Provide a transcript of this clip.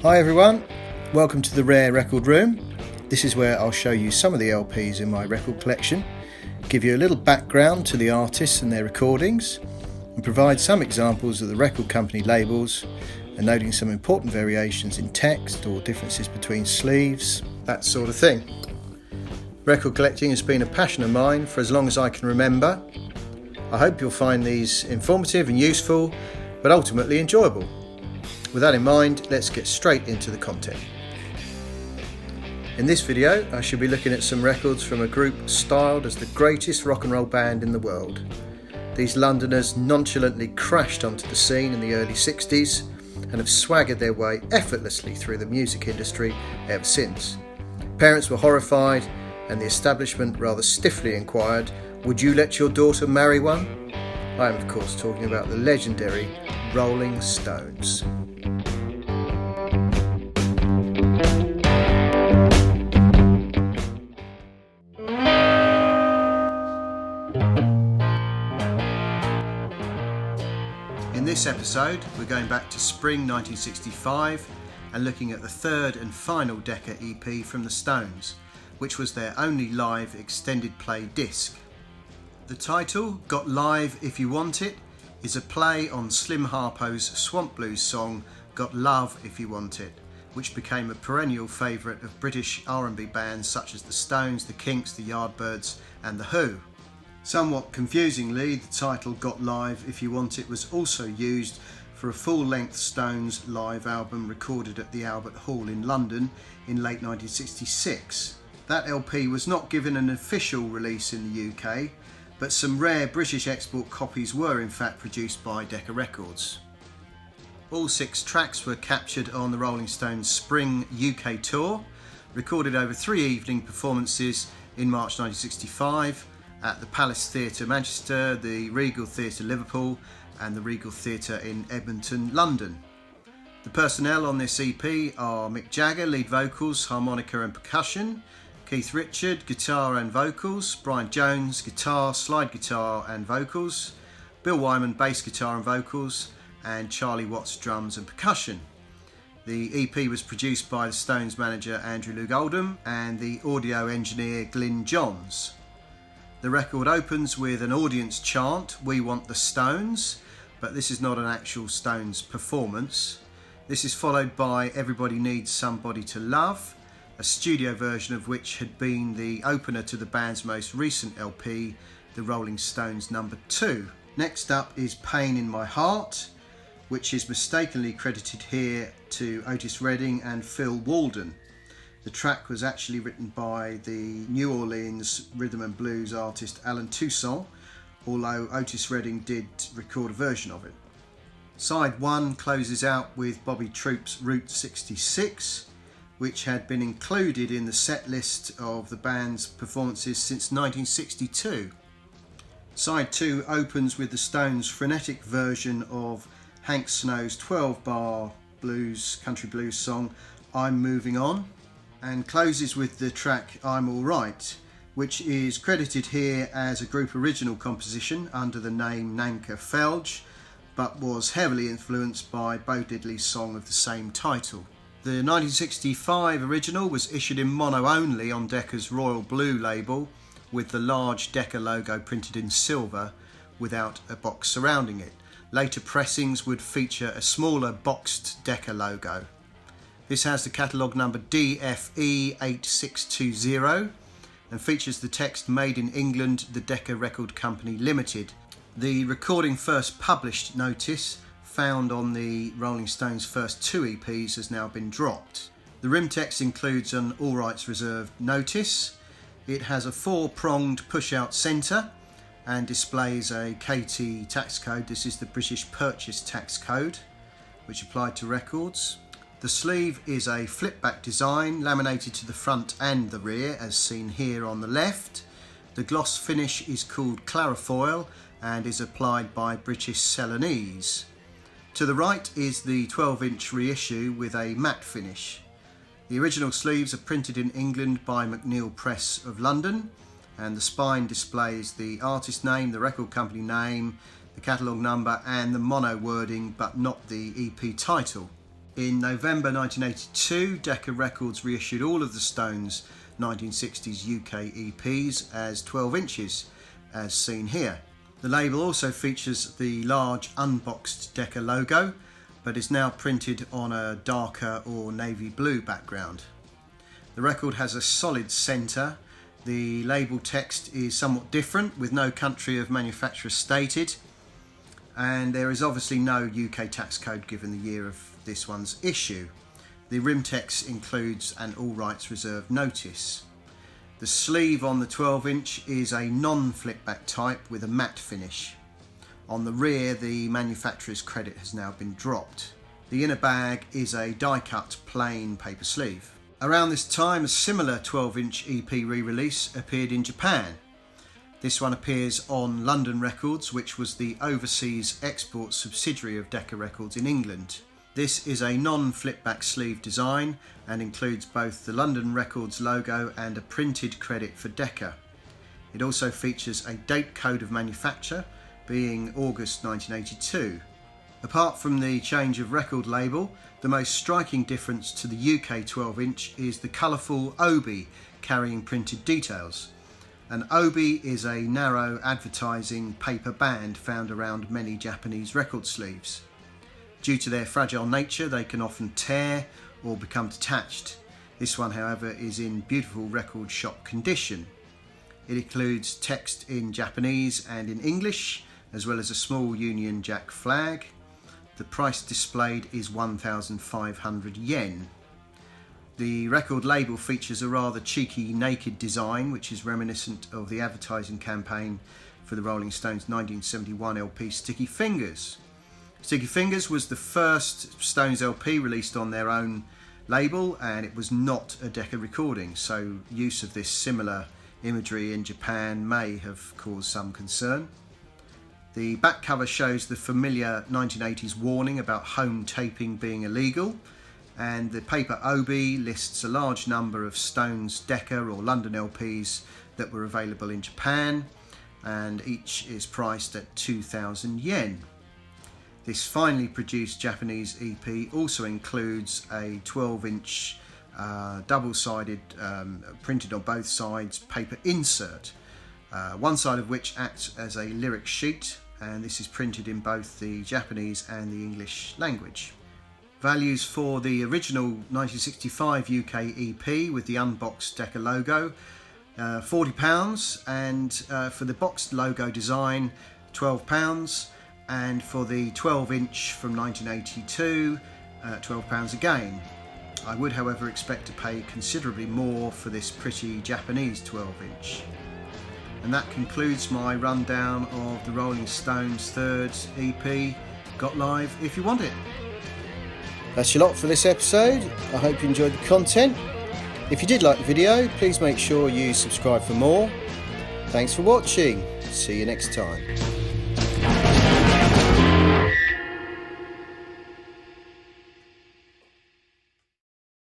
Hi everyone, welcome to the Rare Record Room. This is where I'll show you some of the LPs in my record collection, give you a little background to the artists and their recordings, and provide some examples of the record company labels, and noting some important variations in text or differences between sleeves, that sort of thing. Record collecting has been a passion of mine for as long as I can remember. I hope you'll find these informative and useful, but ultimately enjoyable. With that in mind, let's get straight into the content. In this video, I shall be looking at some records from a group styled as the greatest rock and roll band in the world. These Londoners nonchalantly crashed onto the scene in the early 60s and have swaggered their way effortlessly through the music industry ever since. Parents were horrified and the establishment rather stiffly inquired, "Would you let your daughter marry one?" I am of course talking about the legendary Rolling Stones. In this episode, we're going back to spring 1965 and looking at the third and final Decca EP from the Stones, which was their only live extended play disc. The title, Got Live If You Want It, is a play on Slim Harpo's Swamp Blues song Got Love If You Want It, which became a perennial favourite of British R&B bands such as the Stones, the Kinks, the Yardbirds and the Who. Somewhat confusingly, the title Got Live If You Want It was also used for a full-length Stones live album recorded at the Albert Hall in London in late 1966. That LP was not given an official release in the UK, but some rare British export copies were in fact produced by Decca Records. All 6 tracks were captured on the Rolling Stones Spring UK tour, recorded over 3 evening performances in March 1965 at the Palace Theatre Manchester, the Regal Theatre Liverpool and the Regal Theatre in Edmonton, London. The personnel on this EP are Mick Jagger, lead vocals, harmonica and percussion, Keith Richard, guitar and vocals, Brian Jones, guitar, slide guitar and vocals, Bill Wyman, bass guitar and vocals, and Charlie Watts, drums and percussion. The EP was produced by the Stones manager Andrew Loog Oldham and the audio engineer Glyn Johns. The record opens with an audience chant, "We Want the Stones," but this is not an actual Stones performance. This is followed by "Everybody Needs Somebody to Love," a studio version of which had been the opener to the band's most recent LP, The Rolling Stones No. 2. Next up is "Pain in My Heart," which is mistakenly credited here to Otis Redding and Phil Walden. The track was actually written by the New Orleans rhythm and blues artist Alan Toussaint, although Otis Redding did record a version of it. Side 1 closes out with Bobby Troupe's Route 66, which had been included in the set list of the band's performances since 1962. Side 2 opens with the Stones' frenetic version of Hank Snow's 12-bar country blues song "I'm Moving On," and closes with the track "I'm Alright," which is credited here as a group original composition under the name Nanka Felge, but was heavily influenced by Bo Diddley's song of the same title. The 1965 original was issued in mono only on Decca's Royal Blue label, with the large Decca logo printed in silver without a box surrounding it. Later pressings would feature a smaller boxed Decca logo. This has the catalogue number DFE8620 and features the text "Made in England, the Decca Record Company Limited." The recording first published notice, found on the Rolling Stones' first 2 EPs, has now been dropped. The rim text includes an all rights reserved notice. It has a 4-pronged push-out centre and displays a KT tax code. This is the British Purchase Tax Code, which applied to records. The sleeve is a flip-back design, laminated to the front and the rear, as seen here on the left. The gloss finish is called Clarifoil and is applied by British Celanese. To the right is the 12-inch reissue with a matte finish. The original sleeves are printed in England by McNeil Press of London, and the spine displays the artist name, the record company name, the catalogue number and the mono wording, but not the EP title. In November 1982, Decca Records reissued all of the Stones' 1960s UK EPs as 12 inches, as seen here. The label also features the large unboxed Decca logo, but is now printed on a darker or navy blue background. The record has a solid centre. The label text is somewhat different, with no country of manufacture stated, and there is obviously no UK tax code given the year of this one's issue. The rim text includes an all rights reserved notice. The sleeve on the 12-inch is a non-flip-back type with a matte finish. On the rear, the manufacturer's credit has now been dropped. The inner bag is a die-cut plain paper sleeve. Around this time, a similar 12-inch EP re-release appeared in Japan. This one appears on London Records, which was the overseas export subsidiary of Decca Records in England. This is a non-flip-back sleeve design and includes both the London Records logo and a printed credit for Decca. It also features a date code of manufacture, being August 1982. Apart from the change of record label, the most striking difference to the UK 12-inch is the colourful obi carrying printed details. An obi is a narrow advertising paper band found around many Japanese record sleeves. Due to their fragile nature, they can often tear or become detached. This one, however, is in beautiful record shop condition. It includes text in Japanese and in English, as well as a small Union Jack flag. The price displayed is 1,500 yen. The record label features a rather cheeky naked design, which is reminiscent of the advertising campaign for the Rolling Stones' 1971 LP Sticky Fingers. Sticky Fingers was the first Stones LP released on their own label, and it was not a Decca recording, so use of this similar imagery in Japan may have caused some concern. The back cover shows the familiar 1980s warning about home taping being illegal, and the paper obi lists a large number of Stones Decca or London LPs that were available in Japan, and each is priced at 2,000 yen. This finely produced Japanese EP also includes a 12-inch double-sided, printed on both sides, paper insert, one side of which acts as a lyric sheet, and this is printed in both the Japanese and the English language. Values for the original 1965 UK EP with the unboxed Decca logo, £40, and for the boxed logo design, £12. And for the 12-inch from 1982, £12 again. I would, however, expect to pay considerably more for this pretty Japanese 12-inch. And that concludes my rundown of the Rolling Stones' third EP, Got Live If You Want It. That's your lot for this episode. I hope you enjoyed the content. If you did like the video, please make sure you subscribe for more. Thanks for watching. See you next time.